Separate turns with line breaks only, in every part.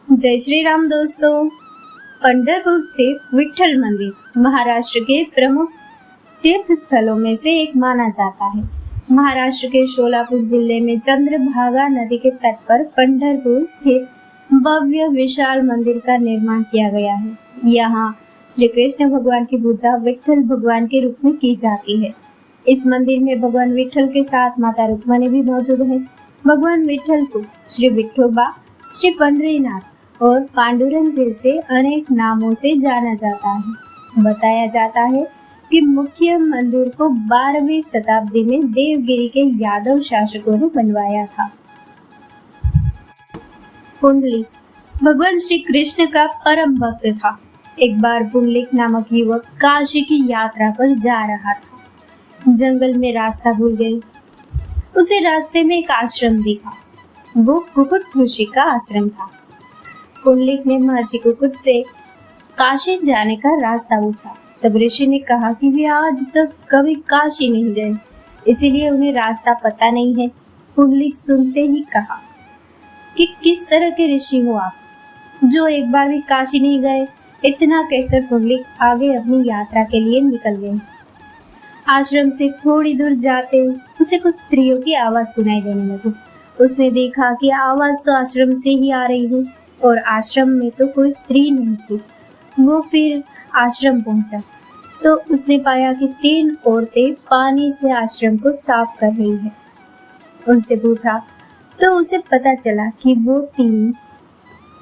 जय श्री राम दोस्तों। पंढरपुर स्थित विठ्ठल मंदिर महाराष्ट्र के प्रमुख तीर्थ स्थलों में से एक माना जाता है। महाराष्ट्र के सोलापुर जिले में चंद्रभागा नदी के तट पर पंढरपुर स्थित भव्य विशाल मंदिर का निर्माण किया गया है। यहाँ श्री कृष्ण भगवान की पूजा विठ्ठल भगवान के रूप में की जाती है। इस मंदिर में भगवान विठ्ठल के साथ माता रुक्मिणी भी मौजूद है। भगवान विठ्ठल को श्री विठोबा, श्री पंढरीनाथ और पांडुरंग जैसे अनेक नामों से जाना जाता है। बताया जाता है कि मुख्य मंदिर को 12वीं शताब्दी में देवगिरी के यादव शासकों ने बनवाया था। पुंडलिक भगवान श्री कृष्ण का परम भक्त था। एक बार पुंडलिक नामक युवक काशी की यात्रा पर जा रहा था। जंगल में रास्ता भूल गए। उसे रास्ते में एक आश्रम दिखा। वो कुकुट ऋषि का आश्रम था। पुंडलिक ने महर्षि कुकुट से काशी जाने का रास्ता पूछा। तब ऋषि ने कहा कि वे आज तक कभी काशी नहीं गए, इसीलिए उन्हें रास्ता पता नहीं है। पुंडलिक सुनते ही कहा कि किस तरह के ऋषि हो आप, जो एक बार भी काशी नहीं गए। इतना कहकर पुंडलिक आगे अपनी यात्रा के लिए निकल गए। आश्रम से थोड़ी दूर जाते उसे कुछ स्त्रियों की आवाज सुनाई देने लगी। उसने देखा कि आवाज तो आश्रम से ही आ रही है और आश्रम में तो कोई स्त्री नहीं थी। वो फिर आश्रम पहुंचा तो उसने पाया कि 3 औरतें पानी से आश्रम को साफ कर रही है। उनसे पूछा तो उसे पता चला कि वो 3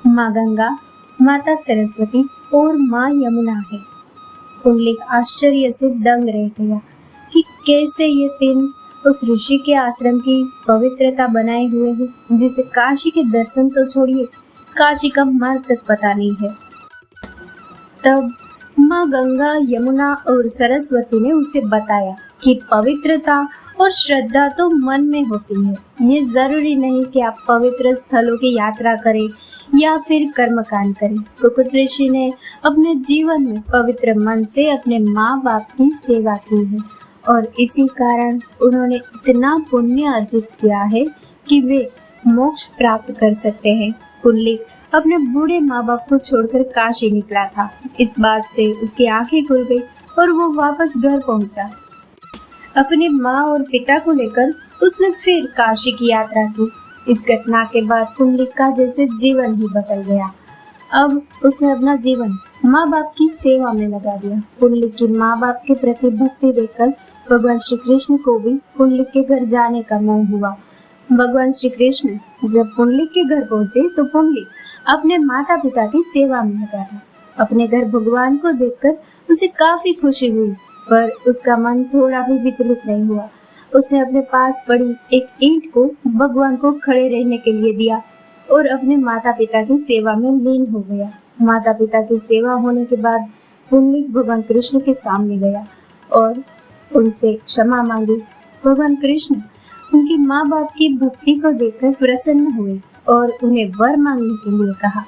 माँ गंगा, माता सरस्वती और माँ यमुना है। पुंडलिक आश्चर्य से दंग रह गया कि कैसे ये 3 उस ऋषि के आश्रम की पवित्रता बनाए हुए हैं, जिसे काशी के दर्शन तो छोड़िए, काशी का मार्ग तक पता नहीं है। तब माँ गंगा, यमुना और सरस्वती ने उसे बताया कि पवित्रता और श्रद्धा तो मन में होती है। ये जरूरी नहीं कि आप पवित्र स्थलों की यात्रा करें या फिर कर्मकांड करें। कुकुट ऋषि ने अपने जीवन में पवित्र मन से अपने माँ बाप की सेवा की है और इसी कारण उन्होंने इतना पुण्य अर्जित किया है कि वे मोक्ष प्राप्त कर सकते हैं। पुंडलिक अपने बूढ़े माँ बाप को छोड़कर काशी निकला था। इस बात से उसकी आंखें खुल गई और वो वापस घर पहुंचा। अपने माँ और पिता को लेकर उसने फिर काशी की यात्रा की। इस घटना के बाद पुंडलिक का जैसे जीवन ही बदल गया। अब उसने अपना जीवन माँ बाप की सेवा में लगा दिया। पुंडलिक की माँ बाप के प्रति भक्ति देखकर भगवान श्री कृष्ण को भी पुंडलिक के घर जाने का मोह हुआ। भगवान श्री कृष्ण जब पुंडलिक के घर पहुंचे तो पुंडलिक अपने माता पिता की सेवा में लगा था। अपने घर भगवान को देखकर उसे काफी खुशी हुई, पर उसका मन थोड़ा भी विचलित नहीं हुआ। उसने अपने पास पड़ी एक ईंट को भगवान को खड़े रहने के लिए दिया और अपने माता पिता की सेवा में लीन हो गया। माता पिता की सेवा होने के बाद पुंडलिक भगवान कृष्ण के सामने गया और उनसे क्षमा मांगी। भगवान कृष्ण उनकी माँ बाप की भक्ति को देखकर प्रसन्न हुए और उन्हें वर मांगने के लिए कहा।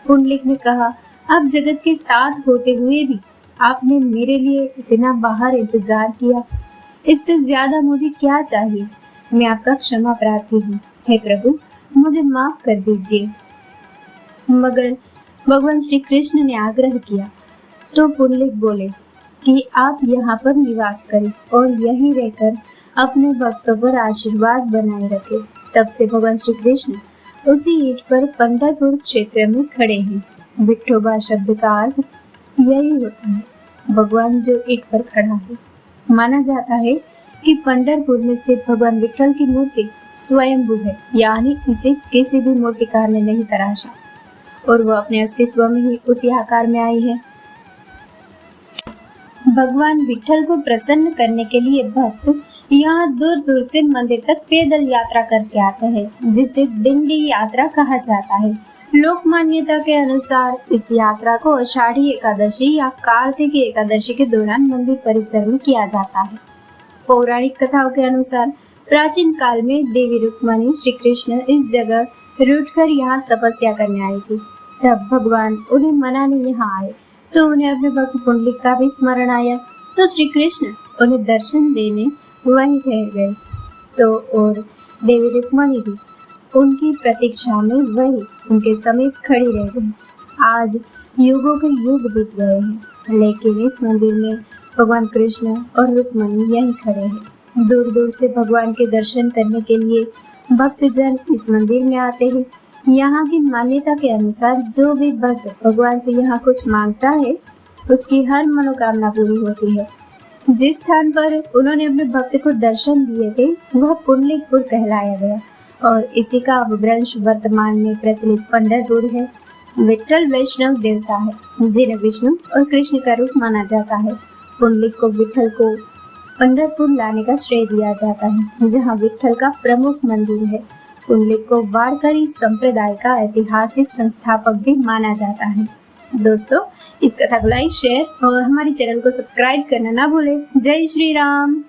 पुंडलिक ने कहा, आप जगत के तात होते हुए भी आपने मेरे लिए इतना बाहर इंतजार किया, इससे ज्यादा मुझे क्या चाहिए। मैं आपका क्षमा प्रार्थी हूँ। हे प्रभु, मुझे माफ कर दीजिए। मगर भगवान श्री कृष्ण ने आग्रह किया तो पुंडलिक बोले कि आप यहाँ पर निवास करें और यहीं रहकर अपने भक्तों पर आशीर्वाद बनाए रखें। तब से भगवान श्री कृष्ण उसी ईंट पर पंढरपुर क्षेत्र में खड़े हैं। विठोबा शब्द का अर्थ यही होता है, भगवान जो ईंट पर खड़ा है। माना जाता है कि पंढरपुर में स्थित भगवान विठ्ठल की मूर्ति स्वयंभू है, यानी इसे किसी भी मूर्तिकार ने नहीं तराशा और वो अपने अस्तित्व में ही उसी आकार में आई है। भगवान विठ्ठल को प्रसन्न करने के लिए भक्त यहाँ दूर दूर से मंदिर तक पैदल यात्रा करके आते हैं, जिसे दिंडी यात्रा कहा जाता है। लोक मान्यता के अनुसार इस यात्रा को आषाढ़ी एकादशी या कार्तिकी एकादशी के दौरान मंदिर परिसर में किया जाता है। पौराणिक कथाओं के अनुसार प्राचीन काल में देवी रुक्मिणी श्री कृष्ण इस जगह रूठकर यहाँ तपस्या करने आई थी। तब भगवान उन्हें मनाने यहाँ आए तो उन्हें अपने भक्त पुंडलिक का भी स्मरण आया, तो श्री कृष्ण उन्हें दर्शन देने वहीं ठहर गए। तो और देवी रुक्मिणी भी उनकी प्रतीक्षा में वही उनके समीप खड़ी रह गई। आज युगों के युग बीत गए हैं, लेकिन इस मंदिर में भगवान कृष्ण और रुक्मणी यहीं खड़े हैं। दूर दूर से भगवान के दर्शन करने के लिए भक्तजन इस मंदिर में आते हैं। यहाँ की मान्यता के अनुसार जो भी भक्त भगवान से यहाँ कुछ मांगता है, उसकी हर मनोकामना पूरी होती है। जिस स्थान पर उन्होंने अपने भक्त को दर्शन दिए थे, वह पुंडलिकपुर कहलाया गया और इसी का अपभ्रंश वर्तमान में प्रचलित पंढरपुर है। विठ्ठल वैष्णव देवता है जिन्हें विष्णु और कृष्ण का रूप माना जाता है। पुंडलिक को विठ्ठल को पंढरपुर लाने का श्रेय दिया जाता है, जहाँ विठ्ठल का प्रमुख मंदिर है। पुंडलिक को वारकरी संप्रदाय का ऐतिहासिक संस्थापक भी माना जाता है। दोस्तों, इस कथा को लाइक, शेयर और हमारे चैनल को सब्सक्राइब करना ना भूलें। जय श्री राम।